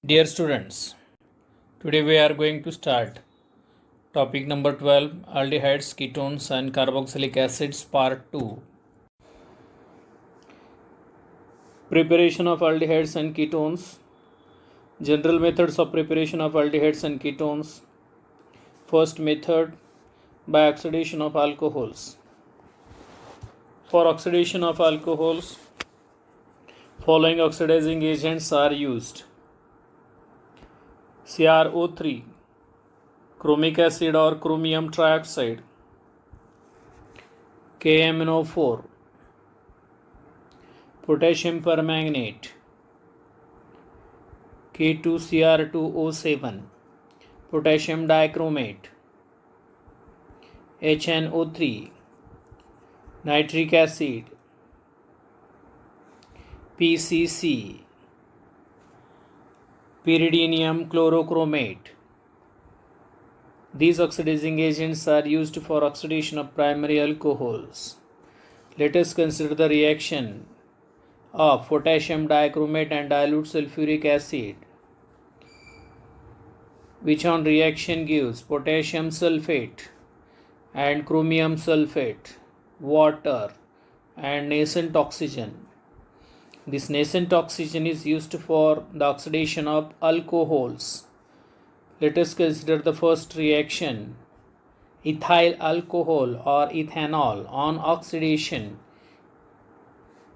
Dear students, today we are going to start topic number 12, aldehydes, ketones and carboxylic acids, part 2. Preparation of aldehydes and ketones. General methods of preparation of aldehydes and ketones. First method, by oxidation of alcohols. For oxidation of alcohols, following oxidizing agents are used: CrO3, chromic acid or chromium trioxide, KMnO4, potassium permanganate, K2Cr2O7, potassium dichromate, HNO3, nitric acid, PCC, pyridinium chlorochromate. These oxidizing agents are used for oxidation of primary alcohols. Let us consider the reaction of potassium dichromate and dilute sulfuric acid, which on reaction gives potassium sulfate and chromium sulfate, water and nascent oxygen. This nascent oxygen is used for the oxidation of alcohols. Let us consider the first reaction. Ethyl alcohol or ethanol, on oxidation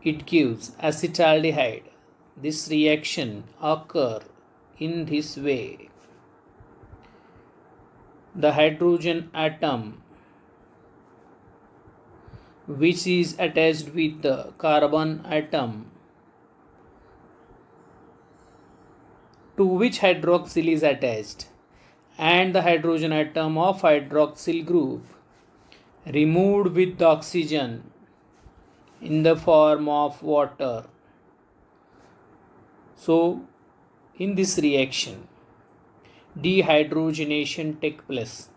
it gives acetaldehyde. This reaction occurs in this way. The hydrogen atom which is attached with the carbon atom to which hydroxyl is attached, and the hydrogen atom of hydroxyl group removed with the oxygen in the form of water. So in this reaction dehydrogenation takes place,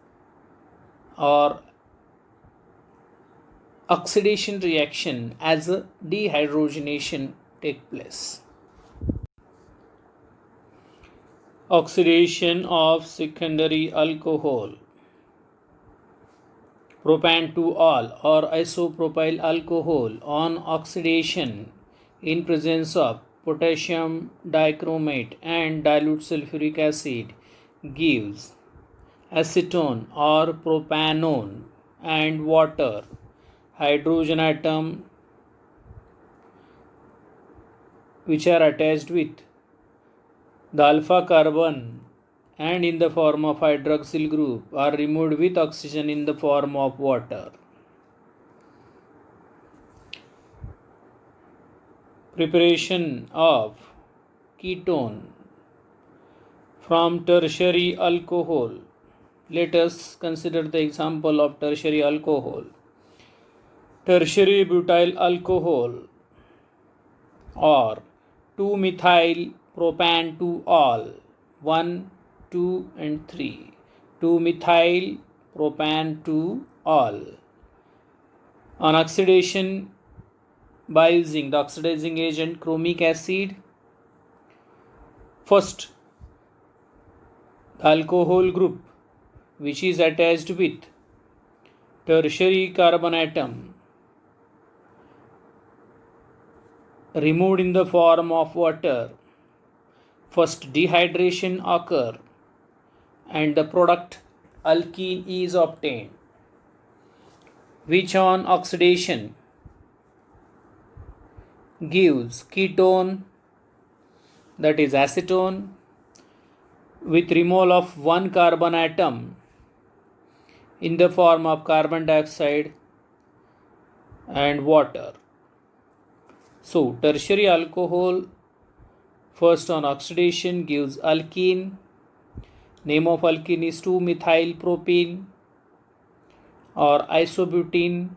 or oxidation reaction as a dehydrogenation takes place. Oxidation of secondary alcohol. Propan-2-ol or isopropyl alcohol on oxidation in presence of potassium dichromate and dilute sulfuric acid gives acetone or propanone and water. Hydrogen atom which are attached with the alpha carbon and in the form of hydroxyl group are removed with oxygen in the form of water. Preparation of ketone from tertiary alcohol. Let us consider the example of tertiary alcohol. Tertiary butyl alcohol or 2-methyl propan-2-ol, 1, 2 and 3, 2-methyl propan-2-ol. On oxidation by using the oxidizing agent chromic acid, first the alcohol group which is attached with tertiary carbon atom removed in the form of water, first dehydration occur and the product alkene is obtained, which on oxidation gives ketone, that is acetone, with removal of one carbon atom in the form of carbon dioxide and water. So tertiary alcohol first on oxidation gives alkene. Name of alkene is 2-methyl propene or isobutene,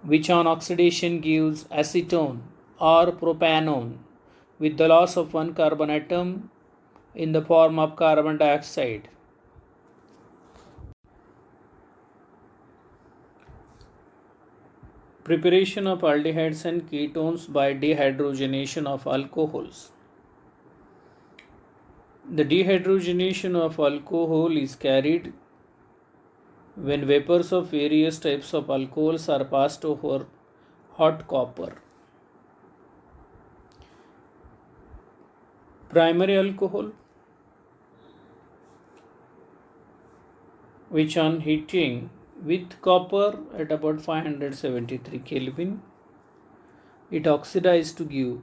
which on oxidation gives acetone or propanone with the loss of one carbon atom in the form of carbon dioxide. Preparation of aldehydes and ketones by dehydrogenation of alcohols. The dehydrogenation of alcohol is carried when vapors of various types of alcohols are passed over hot copper. Primary alcohol, which on heating with copper at about 573 Kelvin, it oxidizes to give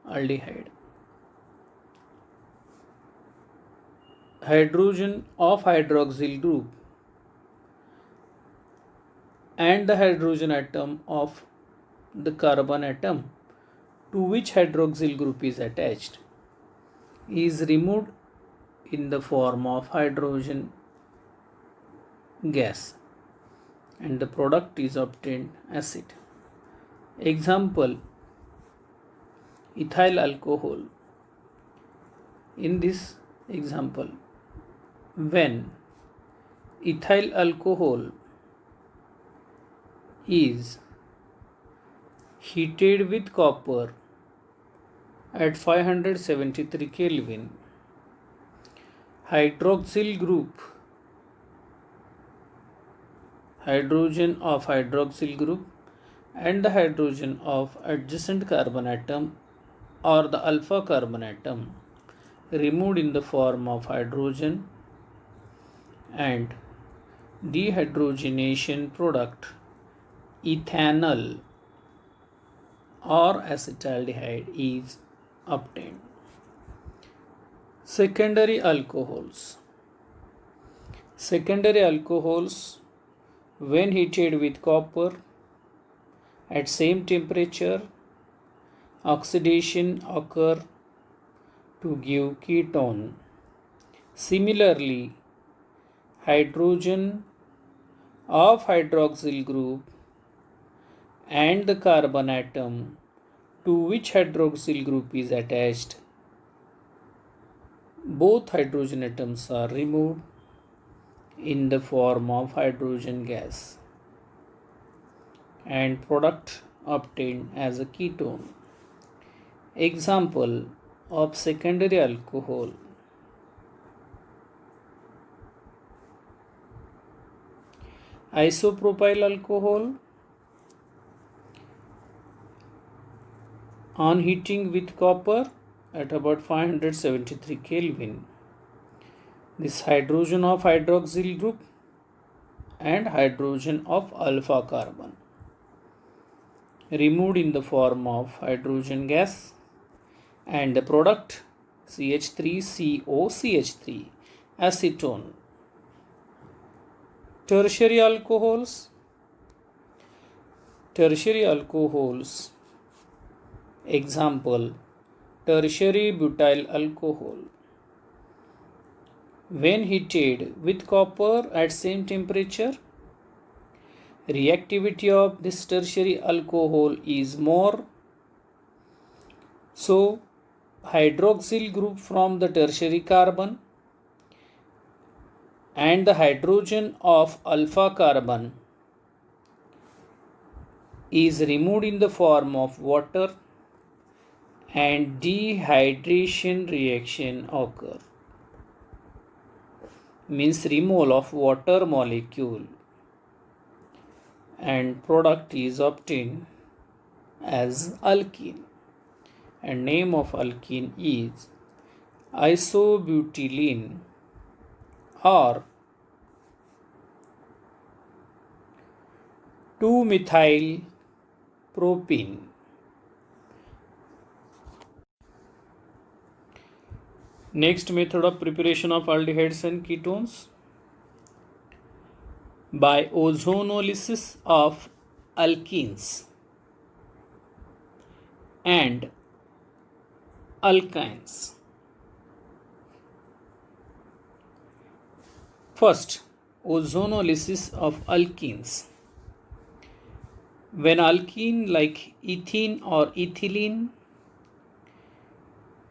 aldehyde. Hydrogen of hydroxyl group and the hydrogen atom of the carbon atom to which hydroxyl group is attached is removed in the form of hydrogen gas, and the product is obtained acid. Example, ethyl alcohol. In this example, when ethyl alcohol is heated with copper at 573 Kelvin, hydroxyl group, hydrogen of hydroxyl group and the hydrogen of adjacent carbon atom or the alpha carbon atom removed in the form of hydrogen and dehydrogenation product ethanol or acetaldehyde is obtained. Secondary alcohols. Secondary alcohols, when heated with copper at same temperature, oxidation occur to give ketone. Similarly, hydrogen of hydroxyl group and the carbon atom to which hydroxyl group is attached, both hydrogen atoms are removed in the form of hydrogen gas and product obtained as a ketone. Example of secondary alcohol: isopropyl alcohol, on heating with copper at about 573 Kelvin, this hydrogen of hydroxyl group and hydrogen of alpha carbon removed in the form of hydrogen gas and the product CH3COCH3 acetone. Tertiary alcohols. Tertiary alcohols, example, tertiary butyl alcohol. When heated with copper at same temperature, reactivity of this tertiary alcohol is more. So, hydroxyl group from the tertiary carbon and the hydrogen of alpha carbon is removed in the form of water and dehydration reaction occur. Means removal of water molecule and product is obtained as alkene, and name of alkene is isobutylene or 2-methyl propene. Next method of preparation of aldehydes and ketones by ozonolysis of alkenes and alkynes. First, ozonolysis of alkenes. When alkene like ethene or ethylene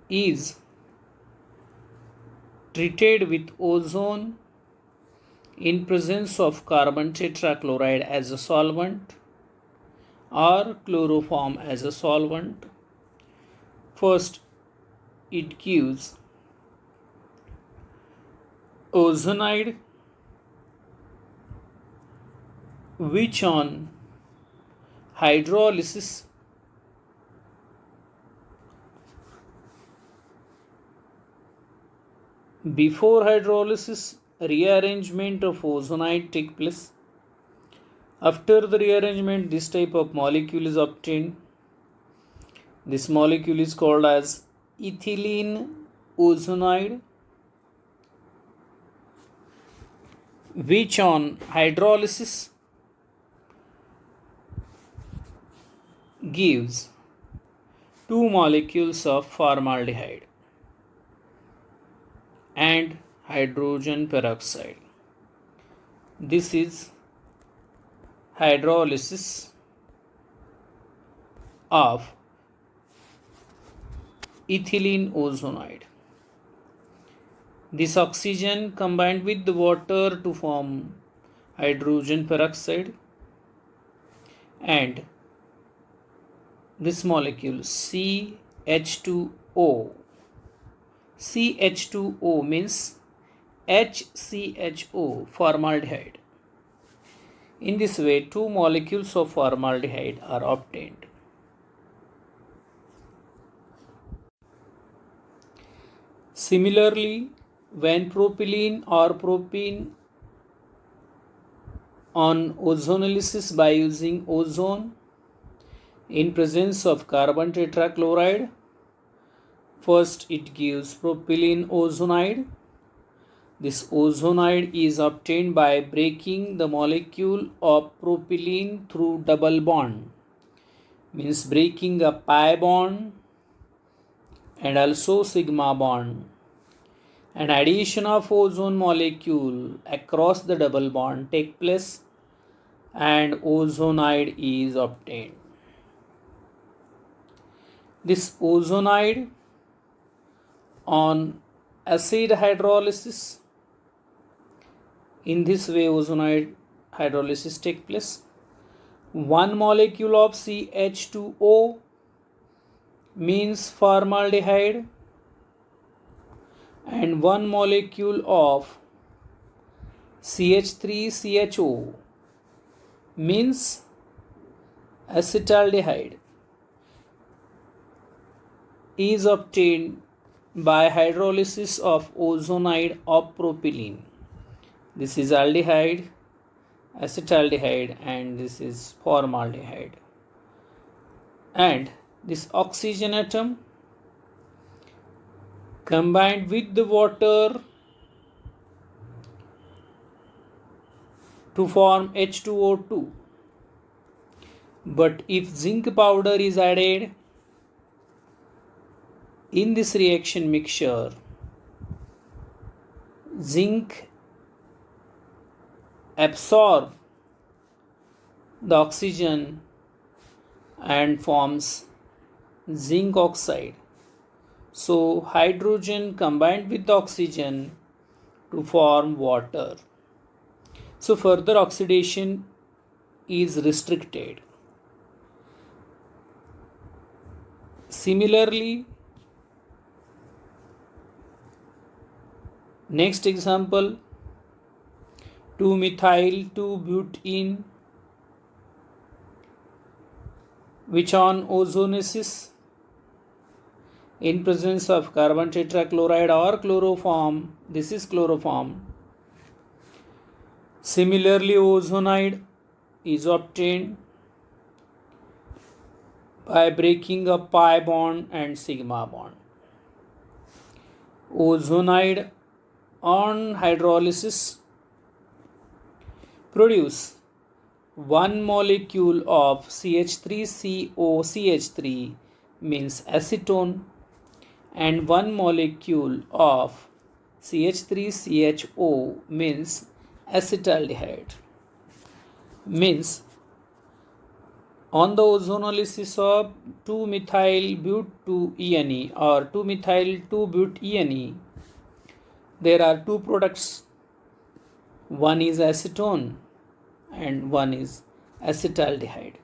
is treated with ozone in presence of carbon tetrachloride as a solvent or chloroform as a solvent, first it gives ozonide which on hydrolysis before hydrolysis rearrangement of ozonide take place. After the rearrangement, this type of molecule is obtained. This molecule is called as ethylene ozonide, which on hydrolysis gives two molecules of formaldehyde and hydrogen peroxide. This is hydrolysis of ethylene ozonide. This oxygen combined with the water to form hydrogen peroxide, and this molecule CH2O. CH2O means HCHO, formaldehyde. In this way, two molecules of formaldehyde are obtained. Similarly, when propylene or propene on ozonolysis by using ozone in presence of carbon tetrachloride, first it gives propylene ozonide. This ozonide is obtained by breaking the molecule of propylene through double bond, means breaking a pi bond and also sigma bond. An addition of ozone molecule across the double bond take place and ozonide is obtained. This ozonide on acid hydrolysis, in this way ozonide hydrolysis take place. One molecule of CH2O means formaldehyde and one molecule of CH3CHO means acetaldehyde is obtained by hydrolysis of ozonide of propylene. This is aldehyde, acetaldehyde, and this is formaldehyde. And this oxygen atom combined with the water to form H2O2. But if zinc powder is added in this reaction mixture, zinc absorbs the oxygen and forms zinc oxide. So hydrogen combined with the oxygen to form water. So further oxidation is restricted. Similarly, next example, 2-methyl-2-butene, which on ozonolysis in presence of carbon tetrachloride or chloroform, this is chloroform. Similarly, ozonide is obtained by breaking a pi bond and sigma bond. Ozonide on hydrolysis produce one molecule of CH3COCH3 means acetone and one molecule of CH3CHO means acetaldehyde. Means on the ozonolysis of 2-methyl-but-2-ene or 2-methyl-2-but-ene, there are two products. One is acetone and one is acetaldehyde.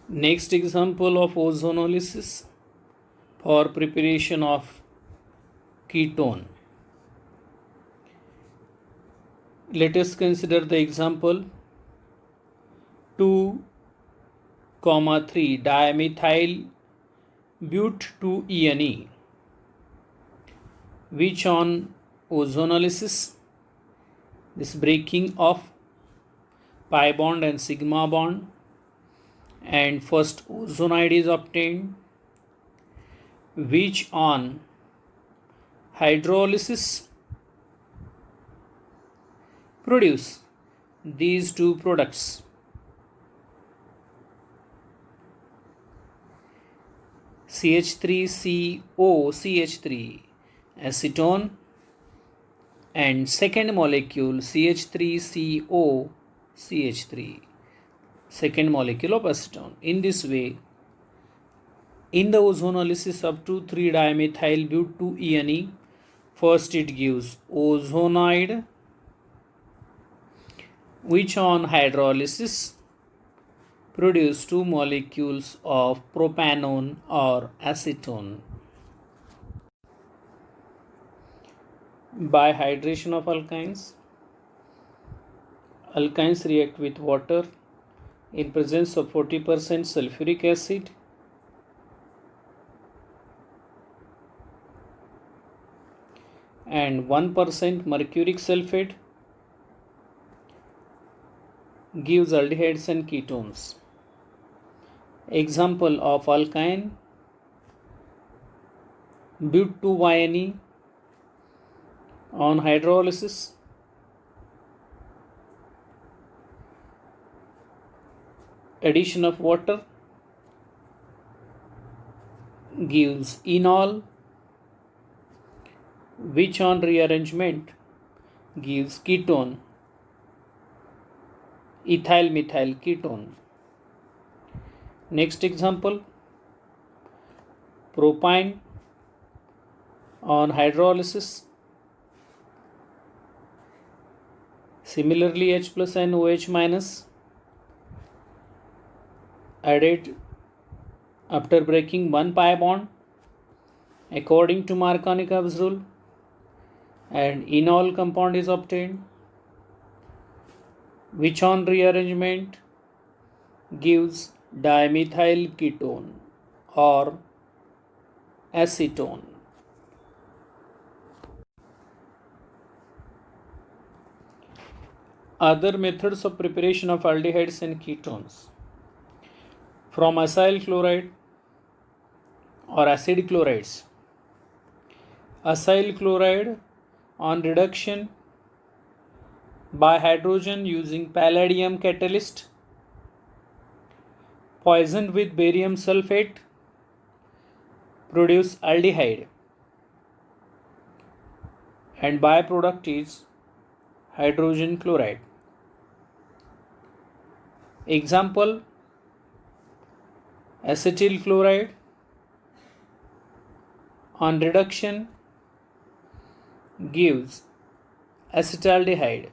Next example of ozonolysis for preparation of ketone. Let us consider the example 2, 3 dimethyl but2ene, which on ozonolysis, this breaking of pi bond and sigma bond, and first ozonide is obtained, which on hydrolysis produce these two products, CH3COCH3 acetone and second molecule CH3COCH3 second molecule of acetone. In this way, in the ozonolysis of 2,3-dimethyl but2ene, first it gives ozonide, which on hydrolysis produce two molecules of propanone or acetone. By hydration of alkynes, alkynes react with water in presence of 40% sulfuric acid and 1% mercuric sulfate, gives aldehydes and ketones. Example of alkyne but2ene on hydrolysis addition of water gives enol, which on rearrangement gives ketone, ethyl methyl ketone. Next example, propine on hydrolysis, similarly H plus and OH minus added after breaking one pi bond according to Markovnikov's rule, and enol compound is obtained, which on rearrangement gives dimethyl ketone or acetone. Other methods of preparation of aldehydes and ketones: from acyl chloride or acid chlorides. Acyl chloride on reduction by hydrogen using palladium catalyst poisoned with barium sulfate produce aldehyde, and byproduct is hydrogen chloride. Example, acetyl chloride on reduction gives acetaldehyde.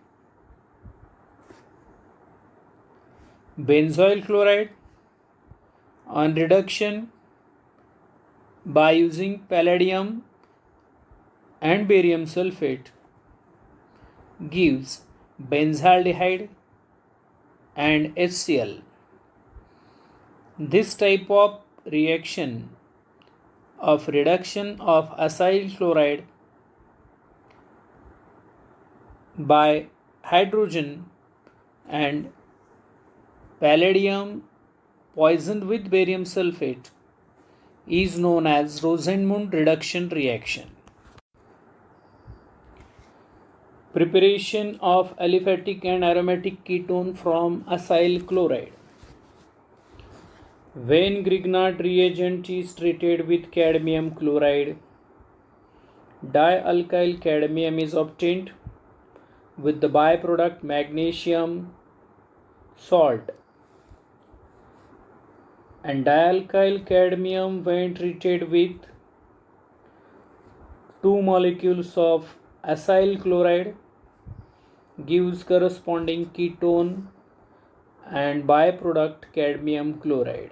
Benzoyl chloride on reduction by using palladium and barium sulfate gives benzaldehyde and HCl. This type of reaction of reduction of acyl chloride by hydrogen and palladium poisoned with barium sulfate is known as Rosenmund reduction reaction. Preparation of aliphatic and aromatic ketone from acyl chloride. When Grignard reagent is treated with cadmium chloride, dialkyl cadmium is obtained with the byproduct magnesium salt, and dialkyl cadmium, when treated with two molecules of acyl chloride, gives corresponding ketone and byproduct cadmium chloride.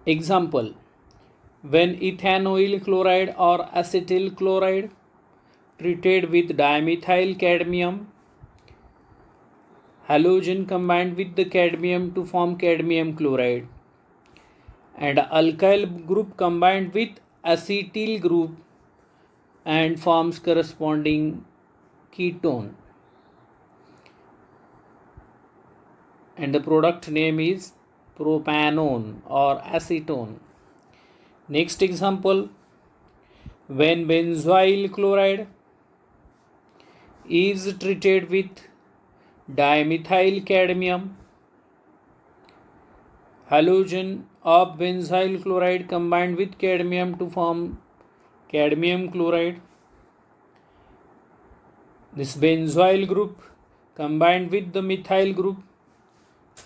Example: when ethanoyl chloride or acetyl chloride treated with dimethyl cadmium, halogen combined with the cadmium to form cadmium chloride, and alkyl group combined with acetyl group and forms corresponding ketone, and the product name is propanone or acetone. Next example: when benzoyl chloride is treated with dimethyl cadmium, halogen of benzyl chloride combined with cadmium to form cadmium chloride. This benzoyl group combined with the methyl group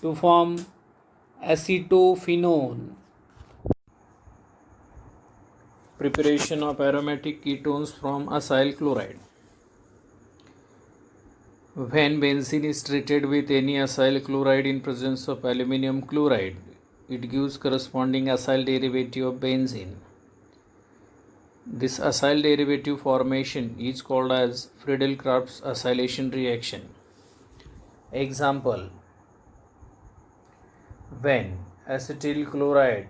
to form acetophenone. Preparation of aromatic ketones from acyl chloride. When benzene is treated with any acyl chloride in presence of aluminum chloride, it gives corresponding acyl derivative of benzene. This acyl derivative formation is called as Friedel-Crafts acylation reaction. Example: when acetyl chloride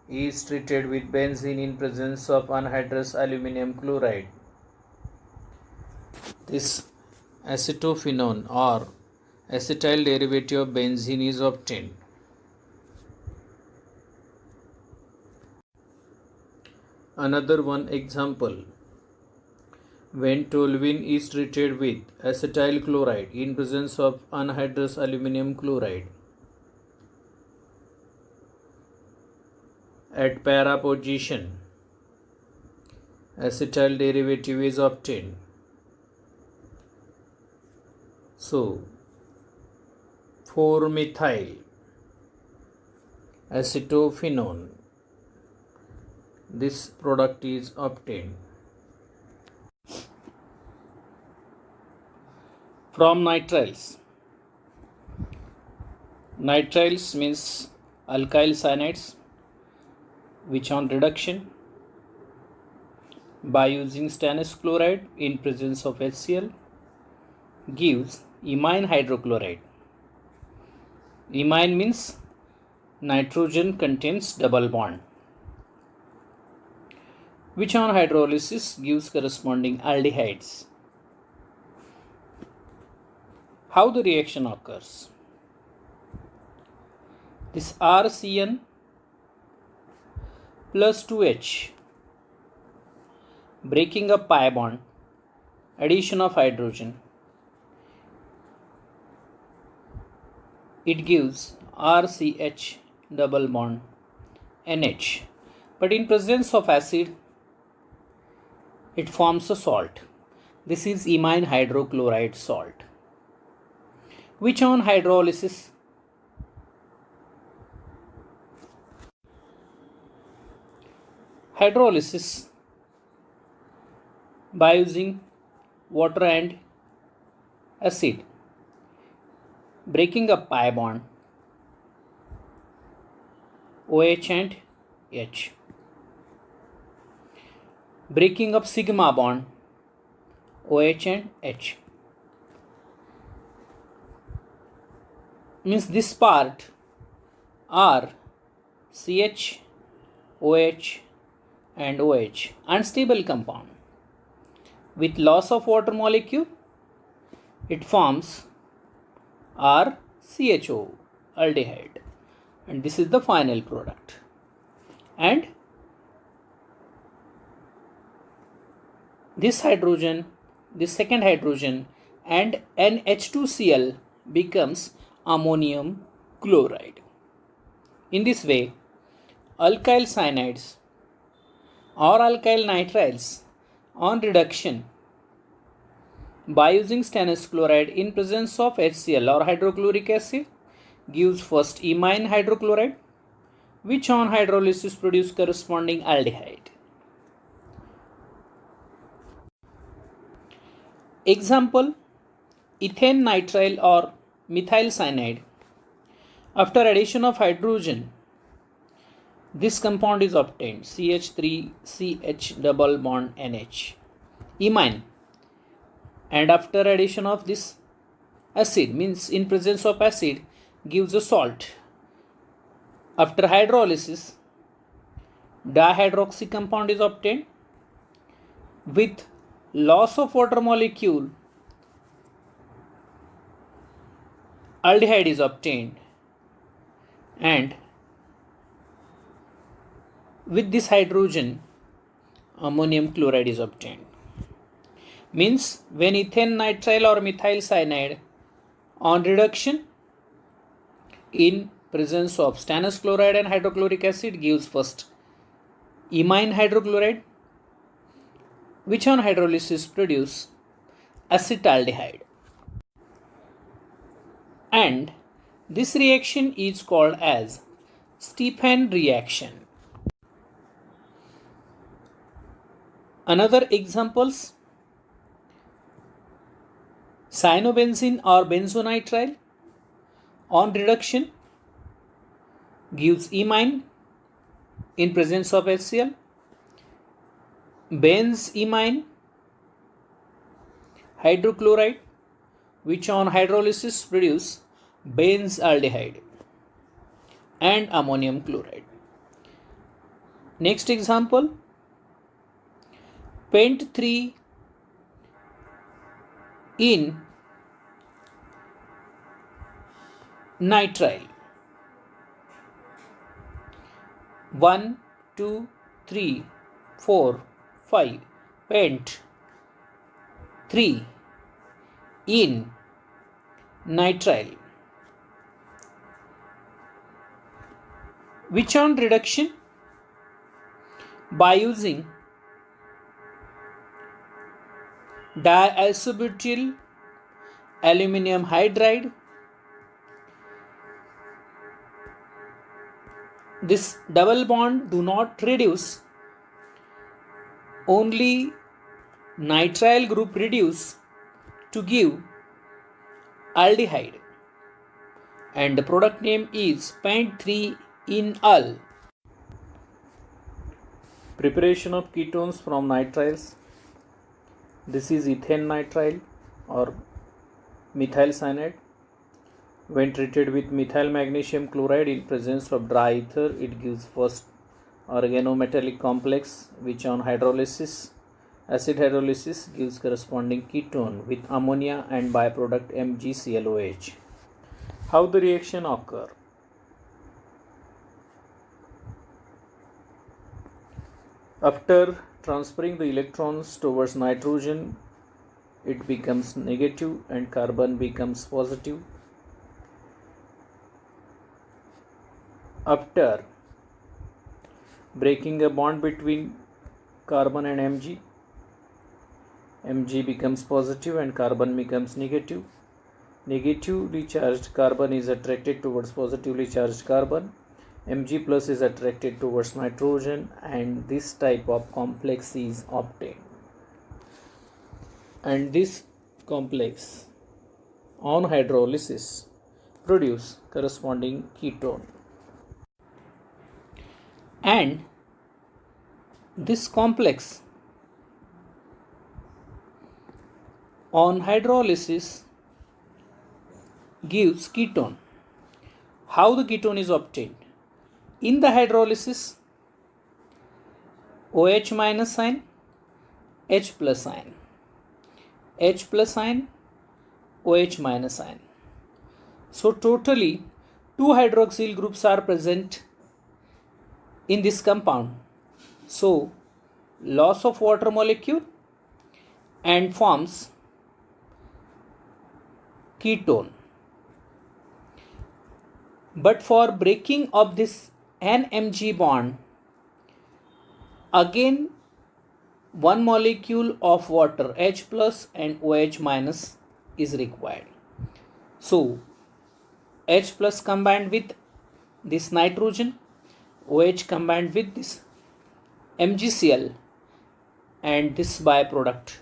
is treated with benzene in presence of anhydrous aluminum chloride, this acetophenone or acetyl derivative of benzene is obtained. Another one example: when toluene is treated with acetyl chloride in presence of anhydrous aluminum chloride, at para position, acetyl derivative is obtained. So, 4-methyl acetophenone, this product is obtained. From nitriles. Nitriles means alkyl cyanides which on reduction by using stannous chloride in presence of HCl gives imine hydrochloride. Imine means nitrogen contains double bond, which on hydrolysis gives corresponding aldehydes. How the reaction occurs? This RCN plus 2H breaking up pi bond, addition of hydrogen, it gives RCH double bond NH, but in presence of acid it forms a salt. This is imine hydrochloride salt, which on hydrolysis by using water and acid, breaking up pi bond OH and H, breaking up sigma bond OH and H, means this part are CH, OH and OH, unstable compound. With loss of water molecule, it forms RCHO aldehyde, and this is the final product. And this hydrogen, this second hydrogen and NH2Cl becomes ammonium chloride. In this way, alkyl cyanides or alkyl nitriles on reduction by using stannous chloride in presence of HCl or hydrochloric acid gives first imine hydrochloride, which on hydrolysis produce corresponding aldehyde. Example: ethane nitrile or methyl cyanide. After addition of hydrogen, this compound is obtained, CH3CH double bond NH, imine. And after addition of this acid, means in presence of acid, gives a salt. After hydrolysis, dihydroxy compound is obtained. With loss of water molecule, aldehyde is obtained, and with this hydrogen, ammonium chloride is obtained. Means when ethane nitrile or methyl cyanide on reduction in presence of stannous chloride and hydrochloric acid gives first imine hydrochloride, which on hydrolysis produce acetaldehyde. And this reaction is called as Stephan reaction. Another examples, cyanobenzene or benzonitrile on reduction gives imine in presence of HCl. Benzimine hydrochloride, which on hydrolysis produce benzaldehyde and ammonium chloride. Next example, pent 3 in nitrile. 1, 2, 3, 4, 5. Pent 3 in nitrile, which on reduction by using diisobutyl aluminum hydride, this double bond do not reduce, only nitrile group reduce to give aldehyde, and the product name is pent 3 in al. Preparation of ketones from nitriles. This is ethane nitrile or methyl cyanide. When treated with methyl magnesium chloride in presence of dry ether, it gives first organometallic complex, which on hydrolysis, acid hydrolysis, gives corresponding ketone with ammonia and byproduct MgClOH. How the reaction occur? After transferring the electrons towards nitrogen, it becomes negative and carbon becomes positive. After breaking a bond between carbon and Mg becomes positive and carbon becomes negative. Negatively charged carbon is attracted towards positively charged carbon. Mg plus is attracted towards nitrogen, and this type of complex is obtained. And this complex on hydrolysis produce corresponding ketone. And this complex on hydrolysis gives ketone. How the ketone is obtained? In the hydrolysis, OH minus sign, H plus sign, H plus sign, OH minus sign. So totally 2 hydroxyl groups are present in this compound. So loss of water molecule and forms ketone. But for breaking of this NMG bond, again one molecule of water, H plus and OH minus, is required. So H plus combined with this nitrogen, OH combined with this MgCl, and this byproduct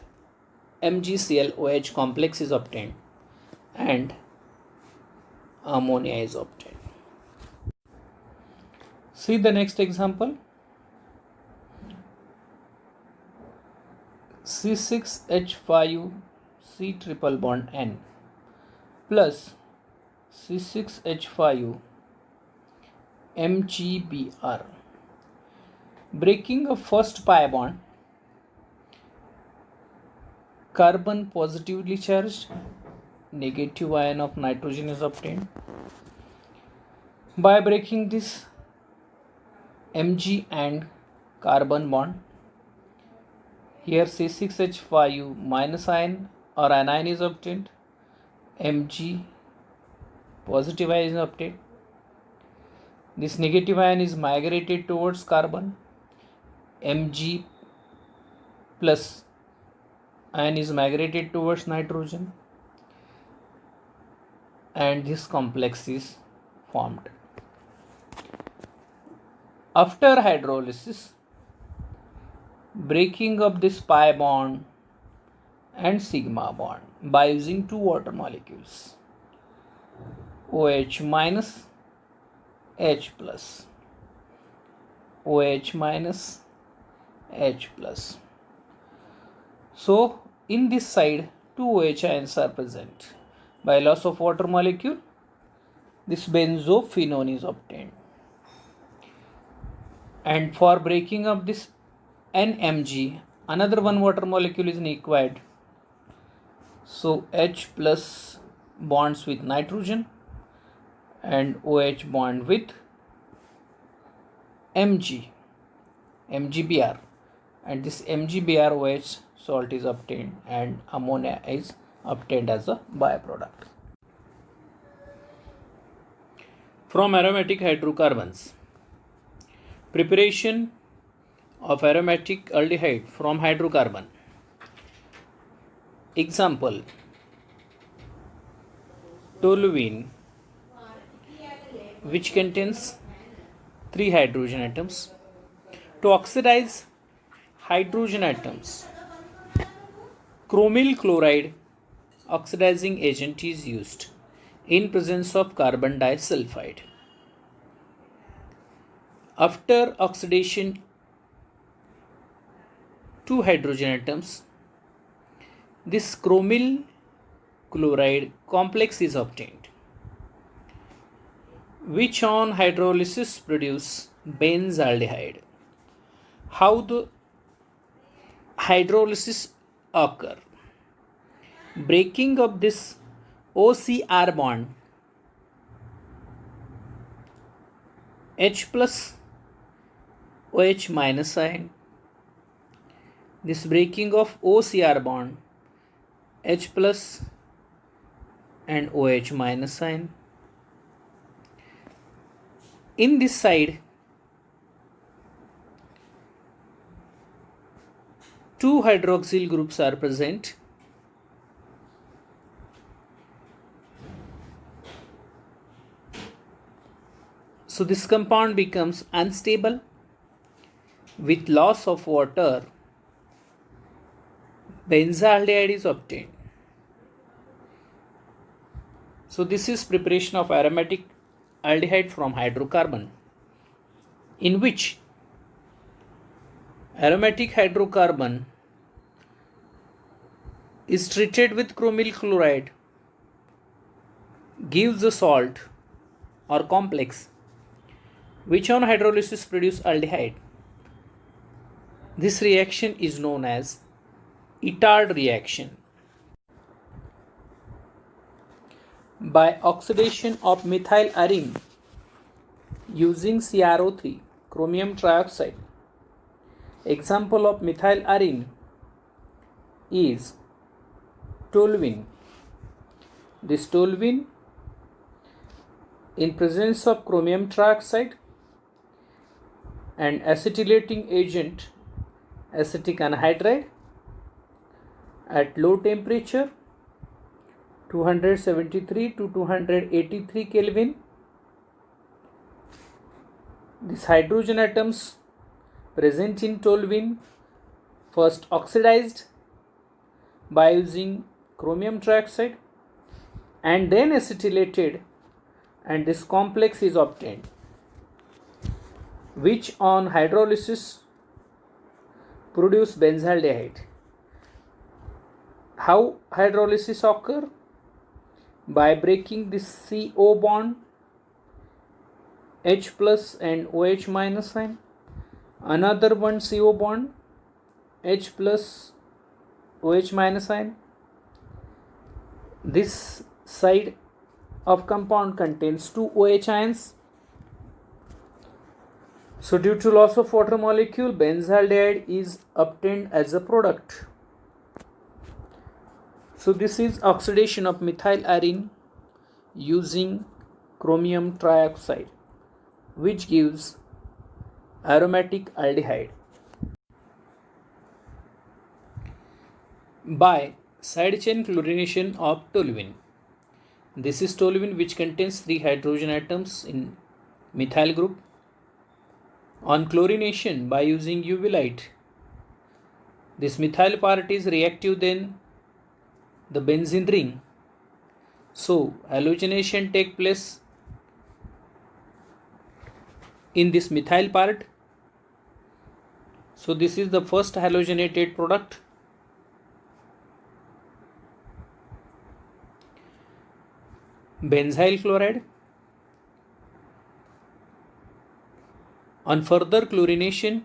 MgClOH complex is obtained and ammonia is obtained. See the next example. C6H5 C triple bond N plus C6H5 MgBr. Breaking of first pi bond, carbon positively charged, negative ion of nitrogen is obtained. By breaking this Mg and carbon bond, here C6H5 minus ion or anion is obtained, Mg positive ion is obtained. This negative ion is migrated towards carbon, Mg plus ion is migrated towards nitrogen, and this complex is formed. After hydrolysis, breaking up this pi bond and sigma bond by using two water molecules, OH minus H plus, OH minus H plus. So in this side two OH ions are present. By loss of water molecule, this benzophenone is obtained. And for breaking up this NMG, another one water molecule is required. So H plus bonds with nitrogen and OH bond with MgBr, and this MgBr OH salt is obtained and ammonia is obtained as a byproduct. From aromatic hydrocarbons, preparation of aromatic aldehyde from hydrocarbon. Example: toluene, which contains 3 hydrogen atoms. To oxidize hydrogen atoms, chromyl chloride oxidizing agent is used in presence of carbon disulfide. After oxidation 2 hydrogen atoms, this chromyl chloride complex is obtained, which on hydrolysis produce benzaldehyde. How the hydrolysis occur? Breaking of this OCR bond, H plus OH minus ion. This breaking of OCR bond, H plus and OH minus ion. In this side, 2 hydroxyl groups are present. So this compound becomes unstable. With loss of water, benzaldehyde is obtained. So this is preparation of aromatic aldehyde from hydrocarbon, in which aromatic hydrocarbon is treated with chromyl chloride, gives a salt or complex, which on hydrolysis produce aldehyde. This reaction is known as Itard reaction. By oxidation of methyl arene using CrO3, chromium trioxide. Example of methyl arene is toluene. This toluene, in presence of chromium trioxide and acetylating agent acetic anhydride at low temperature 273 to 283 Kelvin, these hydrogen atoms present in toluene first oxidized by using chromium trioxide and then acetylated, and this complex is obtained. which on hydrolysis produce benzaldehyde. How hydrolysis occur? By breaking this CO bond, H plus and OH minus sign, another one CO bond, H plus OH minus sign. This side of compound contains two OH ions. So due to loss of water molecule, benzaldehyde is obtained as a product. So this is oxidation of methyl arine using chromium trioxide, which gives aromatic aldehyde. By side chain chlorination of toluene. This is toluene which contains 3 hydrogen atoms in methyl group. On chlorination by using UV light, this methyl part is reactive than the benzene ring. So halogenation take place in this methyl part. So this is the first halogenated product. Benzyl chloride. On further chlorination,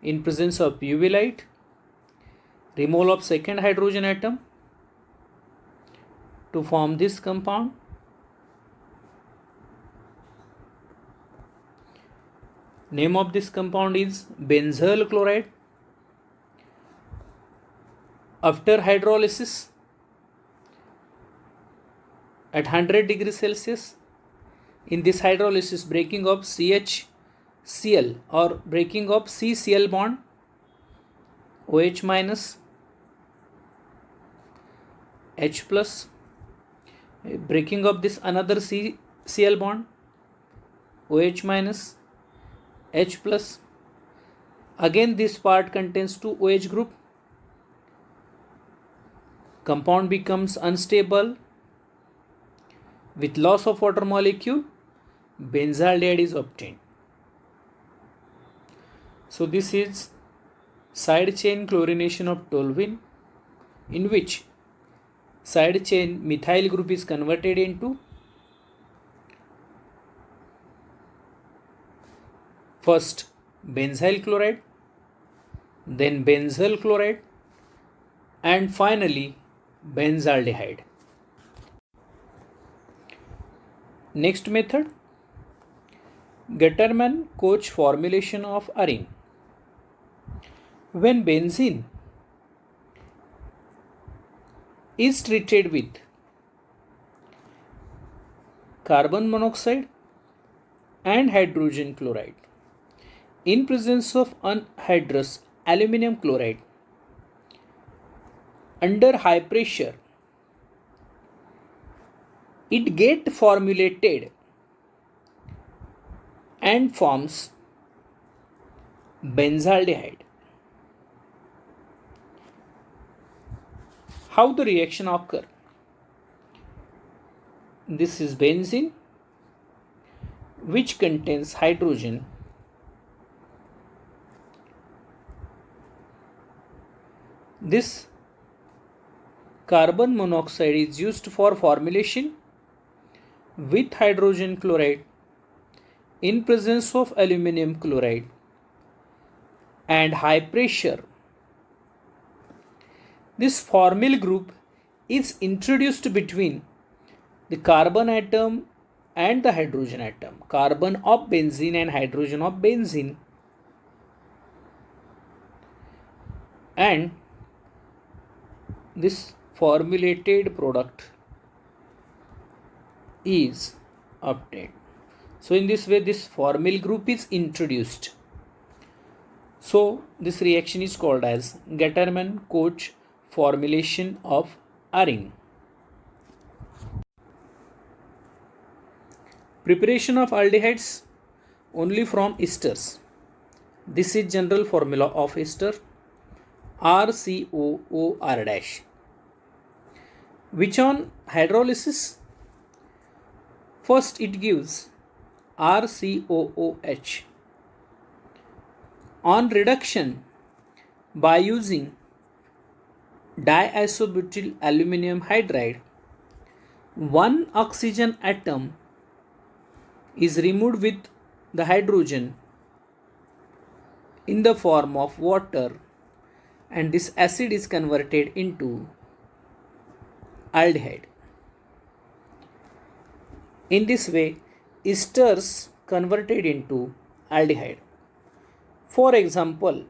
in presence of UV light, removal of second hydrogen atom to form this compound. Name of this compound is benzyl chloride. After hydrolysis at 100 degrees Celsius, in this hydrolysis, breaking of CHCl or breaking of CCl bond, OH minus, H plus, breaking of this another CCl bond, OH minus, H plus. Again this part contains two OH group. Compound becomes unstable. With loss of water molecule, benzaldehyde is obtained. So this is side chain chlorination of toluene, in which side chain methyl group is converted into first benzyl chloride, then benzyl chloride, and finally benzaldehyde. Next method, Gattermann-Koch formulation of arene. When benzene is treated with carbon monoxide and hydrogen chloride in presence of anhydrous aluminum chloride under high pressure, it gets formulated and forms benzaldehyde. How the reaction occur? This is benzene, which contains hydrogen. This carbon monoxide is used for formulation with hydrogen chloride in presence of aluminum chloride and high pressure. This formyl group is introduced between the carbon atom and the hydrogen atom, carbon of benzene and hydrogen of benzene, and this formulated product is obtained. So in this way this formyl group is introduced. So this reaction is called as Gattermann-Koch formulation of arene. Preparation of aldehydes only from esters. This is general formula of ester, RCOOR-, which on hydrolysis, first it gives RCOOH On reduction by using diisobutyl aluminum hydride, one oxygen atom is removed with the hydrogen in the form of water, and this acid is converted into aldehyde. In this way, esters converted into aldehyde. For example,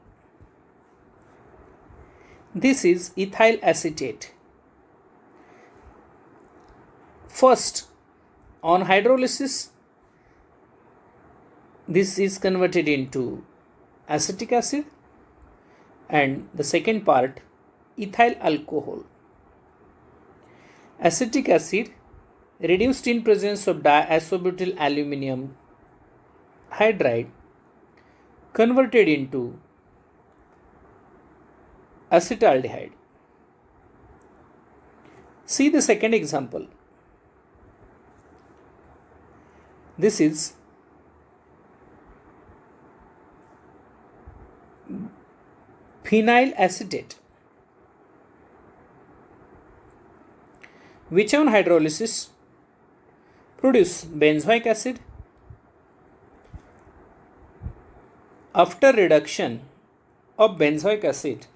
this is ethyl acetate. First, on hydrolysis, this is converted into acetic acid, and the second part, ethyl alcohol. Acetic acid reduced in presence of diisobutyl aluminum hydride converted into acetaldehyde. See the second example. This is phenyl acetate, which on hydrolysis produce benzoic acid. After reduction of benzoic acid,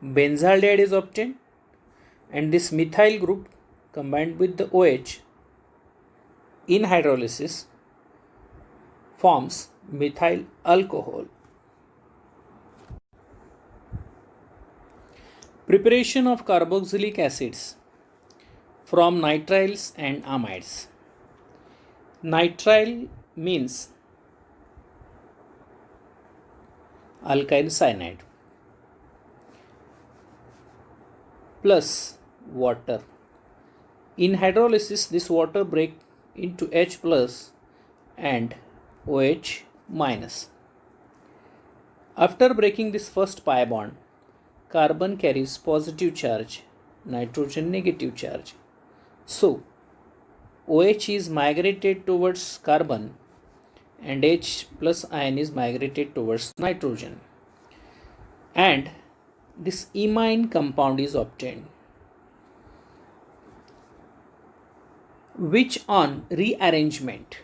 benzaldehyde is obtained, and this methyl group combined with the OH in hydrolysis forms methyl alcohol. Preparation of carboxylic acids from nitriles and amides. Nitrile means alkyl cyanide plus water. In hydrolysis, this water break into H plus and OH minus. After breaking this first pi bond, carbon carries positive charge, nitrogen negative charge. So, OH is migrated towards carbon and H plus ion is migrated towards nitrogen, and this imine compound is obtained, which on rearrangement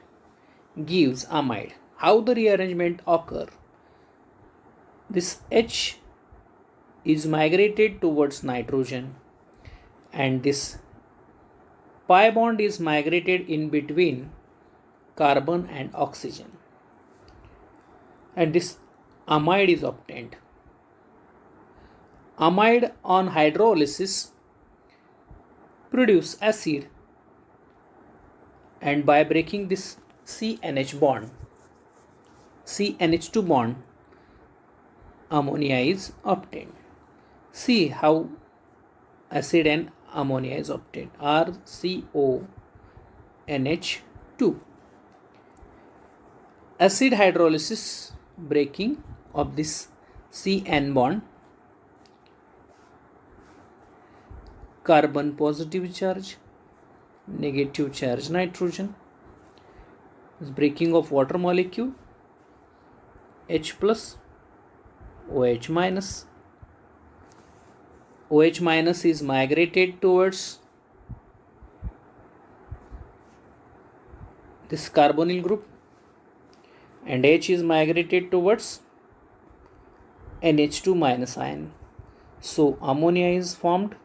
gives amide. How the rearrangement occur? This H is migrated towards nitrogen, and this pi bond is migrated in between carbon and oxygen, and this amide is obtained. Amide on hydrolysis produce acid, and by breaking this CNH bond, CNH2 bond, ammonia is obtained. See how acid and ammonia is obtained. RCONH2. Acid hydrolysis, breaking of this CN bond, carbon positive charge, negative charge nitrogen, breaking of water molecule, H plus, OH minus. OH minus is migrated towards this carbonyl group, and H is migrated towards NH2 minus ion. So ammonia is formed,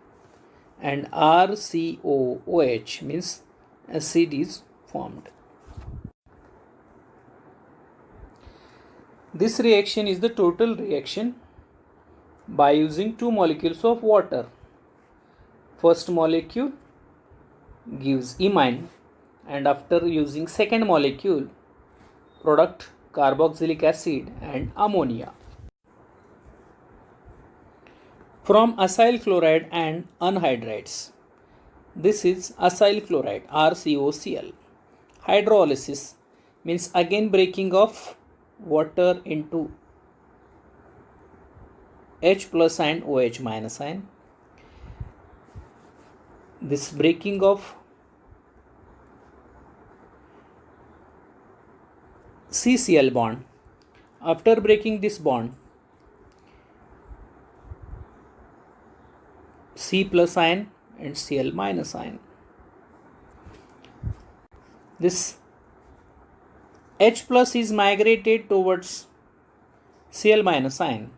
and RCOOH means acid is formed. This reaction is the total reaction by using two molecules of water. First molecule gives imine, and after using second molecule, product carboxylic acid and ammonia. From acyl chloride and anhydrides. This is acyl chloride, RCOCl. Hydrolysis means again breaking of water into H plus and OH minus ion. This breaking of CCl bond, After breaking this bond, C plus ion and Cl minus ion. This H plus is migrated towards Cl minus ion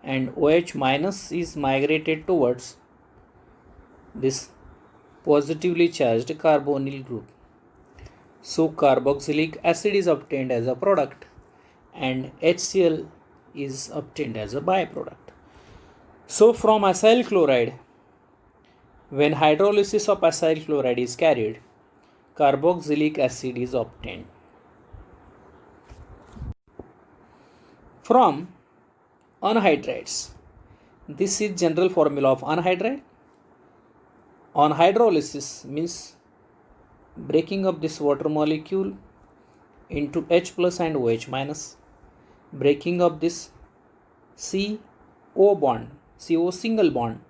and OH minus is migrated towards this positively charged carbonyl group. So carboxylic acid is obtained as a product and HCl is obtained as a byproduct. So from acyl chloride, when hydrolysis of acyl chloride is carried, carboxylic acid is obtained. From anhydrides, this is general formula of anhydride. On hydrolysis means breaking up this water molecule into H plus and OH minus, breaking up this CO bond, CO single bond.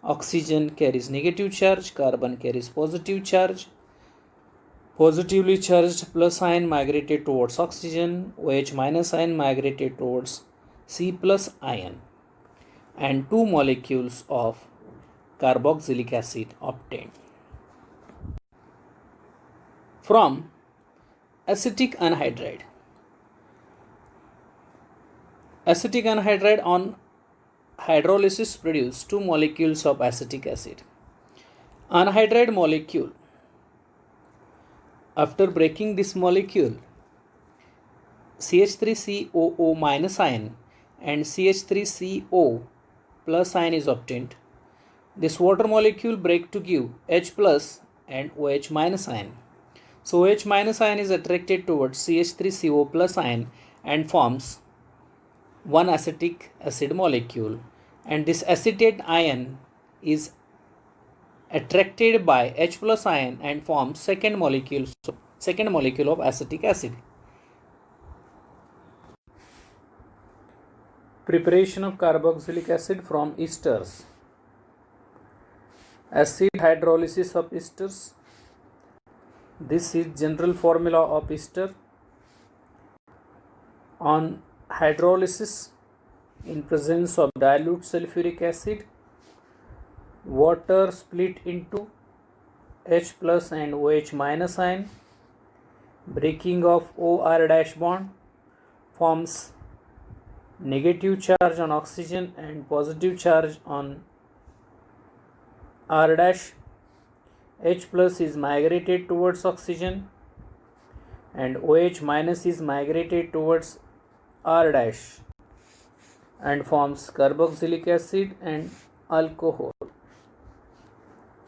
Oxygen carries negative charge, carbon carries positive charge. Positively charged plus ion migrated towards oxygen, OH minus ion migrated towards C plus ion, and 2 molecules of carboxylic acid obtained. From acetic anhydride. Acetic anhydride on hydrolysis produce 2 molecules of acetic acid. Anhydride molecule, after breaking this molecule, CH3COO minus ion and CH3CO plus ion is obtained. This water molecule break to give H plus and OH minus ion. So OH minus ion is attracted towards CH3CO plus ion and forms one acetic acid molecule, and this acetate ion is attracted by H plus ion and forms second molecule of acetic acid. Preparation of carboxylic acid from esters. Acid hydrolysis of esters. This is general formula of ester. On hydrolysis, in presence of dilute sulfuric acid, water split into H plus and OH minus ion, breaking of OR dash bond forms negative charge on oxygen and positive charge on R dash. H plus is migrated towards oxygen and OH minus is migrated towards R dash and forms carboxylic acid and alcohol.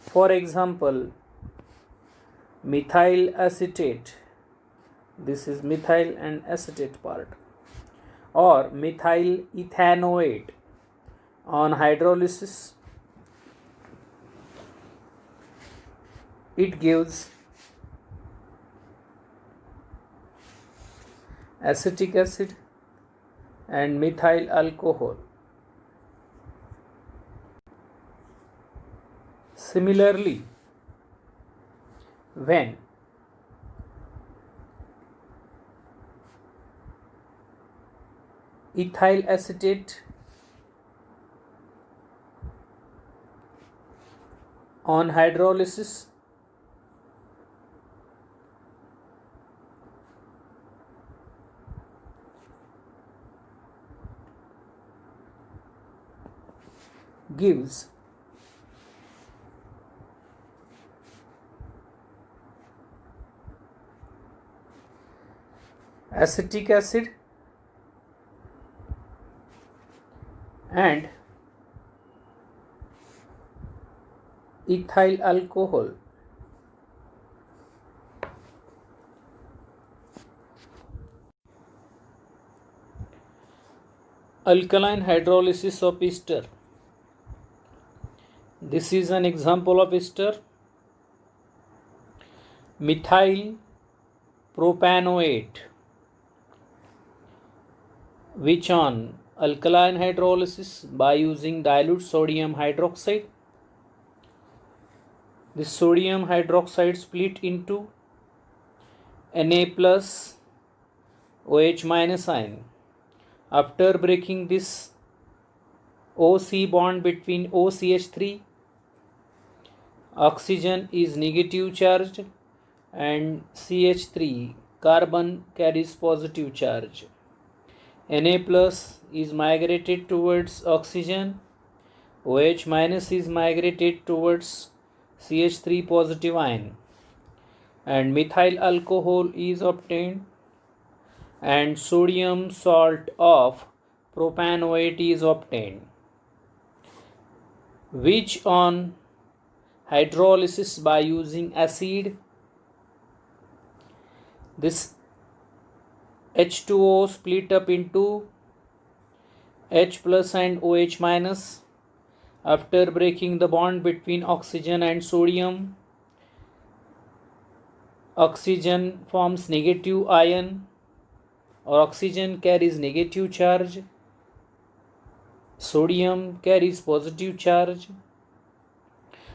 For example, methyl acetate, this is methyl and acetate part, or methyl ethanoate. On hydrolysis, it gives acetic acid and methyl alcohol. Similarly, when ethyl acetate on hydrolysis gives acetic acid and ethyl alcohol. Alkaline hydrolysis of ester. This is an example of ester. Methyl propanoate, which on alkaline hydrolysis by using dilute sodium hydroxide, this sodium hydroxide split into Na plus OH minus ion. After breaking this OC bond between OCH3, oxygen is negative charged and CH3 carbon carries positive charge. Na plus is migrated towards oxygen, OH minus is migrated towards CH3 positive ion, and methyl alcohol is obtained, and sodium salt of propanoate is obtained, which on hydrolysis by using acid, this H2O split up into H plus and OH minus. After breaking the bond between oxygen and sodium, oxygen forms negative ion, or oxygen carries negative charge, sodium carries positive charge.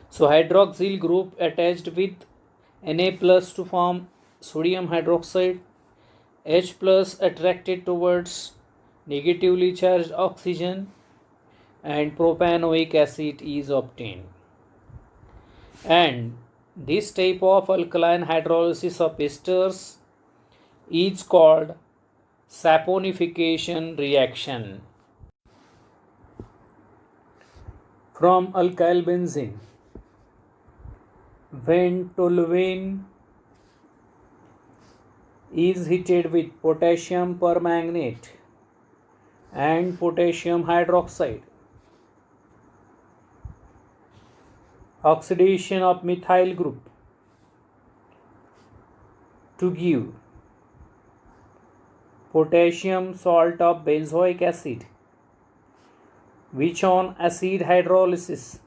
So hydroxyl group attached with Na plus to form sodium hydroxide, H plus attracted towards negatively charged oxygen, and propanoic acid is obtained. And this type of alkaline hydrolysis of esters is called saponification reaction. From alkyl benzene, when toluene is heated with potassium permanganate and potassium hydroxide, oxidation of methyl group to give potassium salt of benzoic acid, which on acid hydrolysis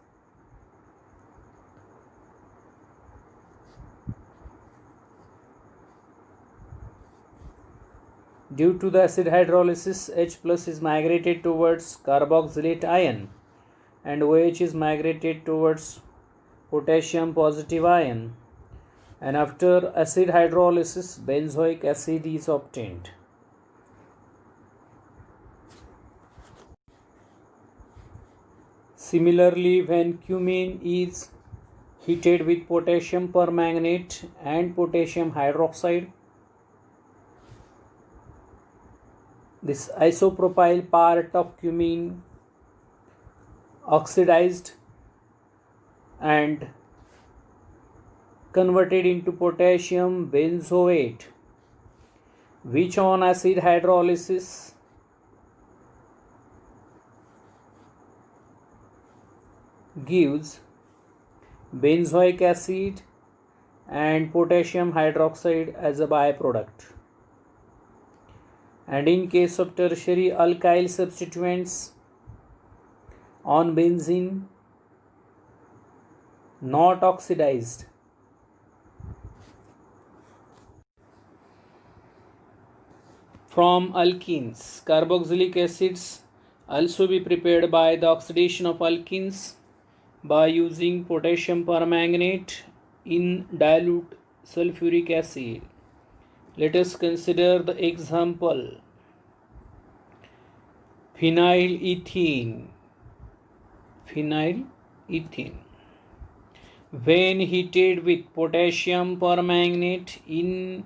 due to the acid hydrolysis, H plus is migrated towards carboxylate ion and OH is migrated towards potassium positive ion, and after acid hydrolysis benzoic acid is obtained. Similarly, when cumene is heated with potassium permanganate and potassium hydroxide, this isopropyl part of cumene oxidized and converted into potassium benzoate, which on acid hydrolysis gives benzoic acid and potassium hydroxide as a byproduct. And in case of tertiary alkyl substituents on benzene not oxidized, from alkenes, carboxylic acids also be prepared by the oxidation of alkenes by using potassium permanganate in dilute sulfuric acid. Let us consider the example: phenylethene. When heated with potassium permanganate in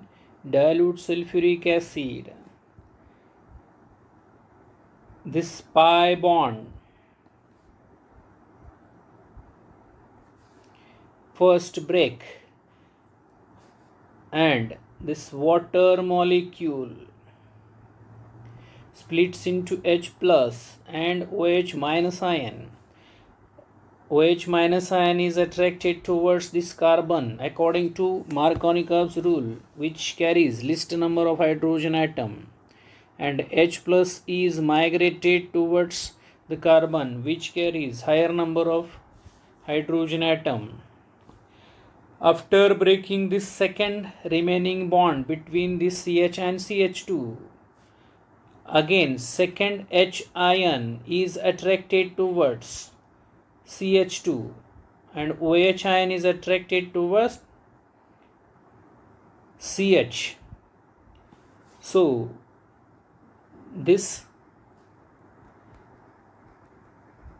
dilute sulfuric acid, this pi bond first break and this water molecule splits into H plus and OH minus ion. OH minus ion is attracted towards this carbon according to Markovnikov's rule, which carries least number of hydrogen atom, and H plus is migrated towards the carbon which carries higher number of hydrogen atom. After breaking this second remaining bond between this CH and CH2, again second H ion is attracted towards CH2 and OH ion is attracted towards CH. So This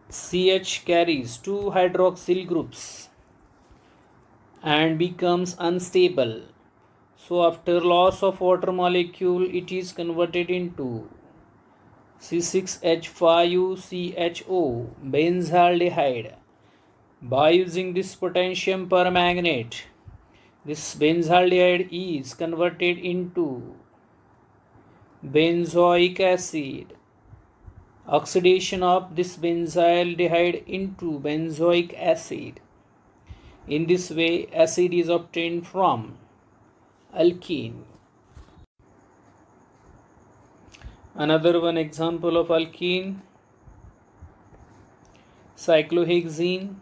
CH carries two hydroxyl groups and becomes unstable. So after loss of water molecule, it is converted into C6H5CHO benzaldehyde. By using this potassium permanganate, this benzaldehyde is converted into benzoic acid. Oxidation of this benzaldehyde into benzoic acid. In this way, acid is obtained from alkene. Another one example of alkene, cyclohexene.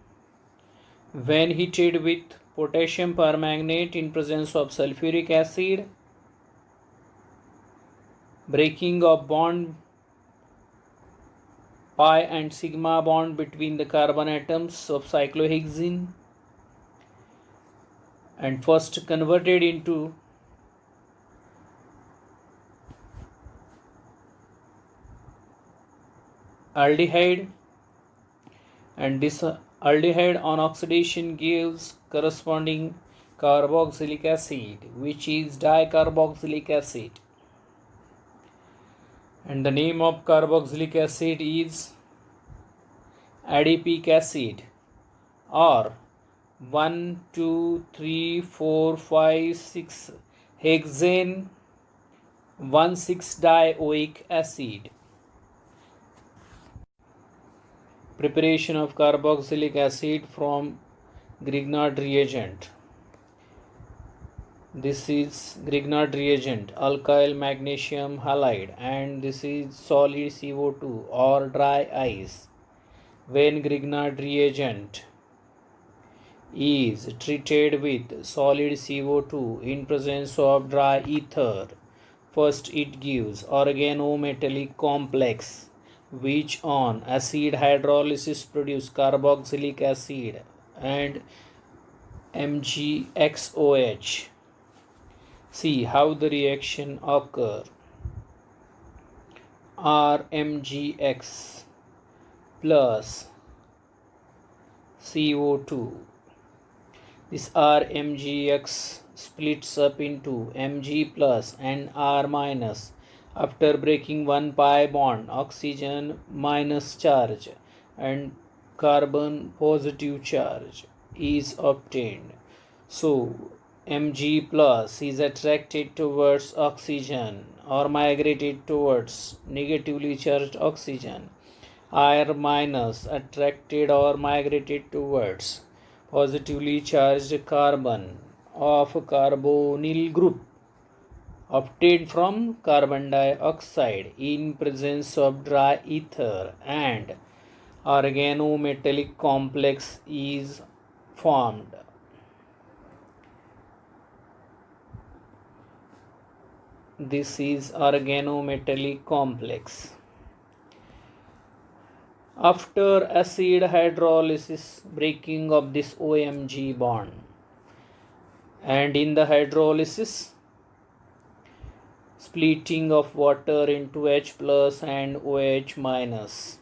When heated with potassium permanganate in presence of sulfuric acid, breaking of bond pi and sigma bond between the carbon atoms of cyclohexene and first converted into aldehyde, and this aldehyde on oxidation gives corresponding carboxylic acid, which is dicarboxylic acid, and the name of carboxylic acid is adipic acid, or 1, 2, 3, 4, 5, 6 hexane 1,6-dioic acid. Preparation of carboxylic acid from Grignard reagent. This is Grignard reagent, alkyl magnesium halide, and this is solid CO2 or dry ice. When Grignard reagent is treated with solid CO2 in presence of dry ether, first it gives organometallic complex, which on acid hydrolysis produce carboxylic acid and MgXOH. See how the reaction occur. RMgX plus CO2. This RMgX splits up into Mg plus and R minus after breaking one pi bond, oxygen minus charge and carbon positive charge is obtained. So Mg plus is attracted towards oxygen or migrated towards negatively charged oxygen. R minus attracted or migrated towards positively charged carbon of carbonyl group obtained from carbon dioxide in presence of dry ether, and organometallic complex is formed. This is organometallic complex. After acid hydrolysis, breaking of this OMG bond, and in the hydrolysis, splitting of water into H plus and OH minus.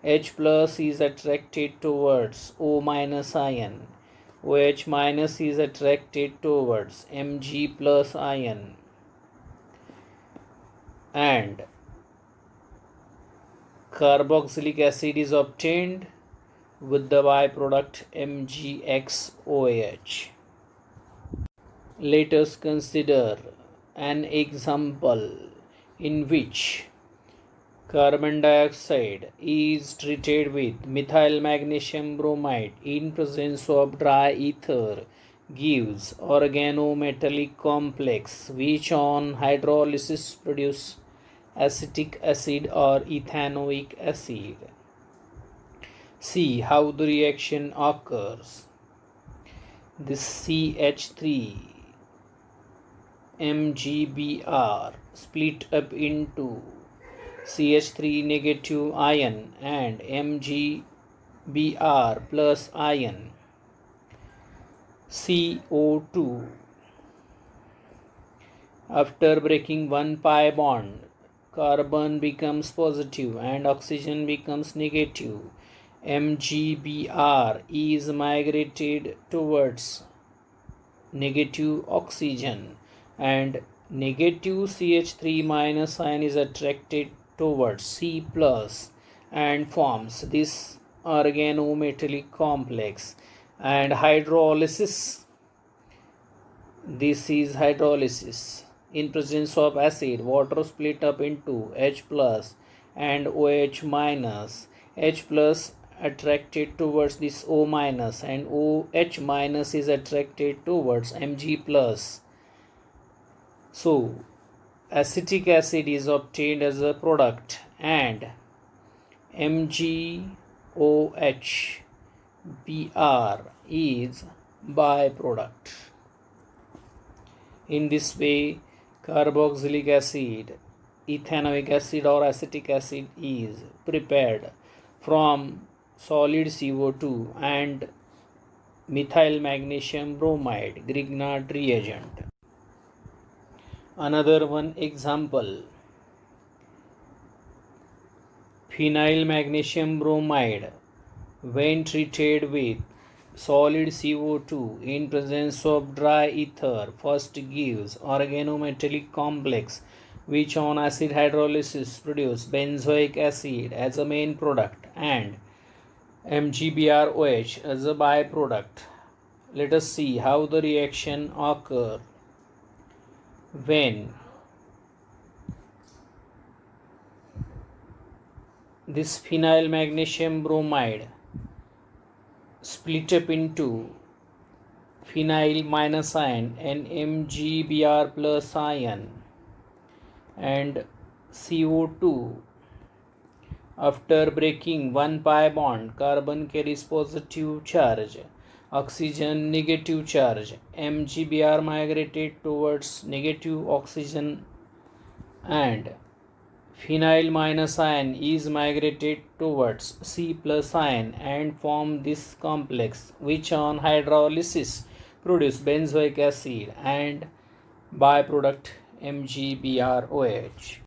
H plus is attracted towards O minus ion. OH minus is attracted towards Mg plus ion, and carboxylic acid is obtained with the byproduct MgXOH. Let us consider an example in which carbon dioxide is treated with methyl magnesium bromide in presence of dry ether gives organometallic complex, which on hydrolysis produce acetic acid or ethanoic acid. See how the reaction occurs. This CH3 MgBr split up into CH3 negative ion and MgBr plus ion CO2. After breaking one pi bond, carbon becomes positive and oxygen becomes negative. MgBr is migrated towards negative oxygen and negative CH3 minus ion is attracted towards C plus and forms this organometallic complex. And hydrolysis, this is hydrolysis. In presence of acid, water split up into H plus and OH minus. H plus attracted towards this O minus and OH minus is attracted towards Mg plus. So acetic acid is obtained as a product and MgOH is byproduct. In this way, carboxylic acid, ethanoic acid or acetic acid is prepared from solid CO2 and methyl magnesium bromide Grignard reagent. Another one example, phenyl magnesium bromide when treated with solid CO2 in presence of dry ether first gives organometallic complex which on acid hydrolysis produce benzoic acid as a main product and MgBrOH as a byproduct. Let us see how the reaction occurs when this phenyl magnesium bromide split up into phenyl minus ion and MgBr plus ion and CO2. After breaking one pi bond, carbon carries positive charge, oxygen negative charge. MgBr migrated towards negative oxygen and phenyl minus ion is migrated towards C plus ion and form this complex which on hydrolysis produce benzoic acid and byproduct MgBrOH.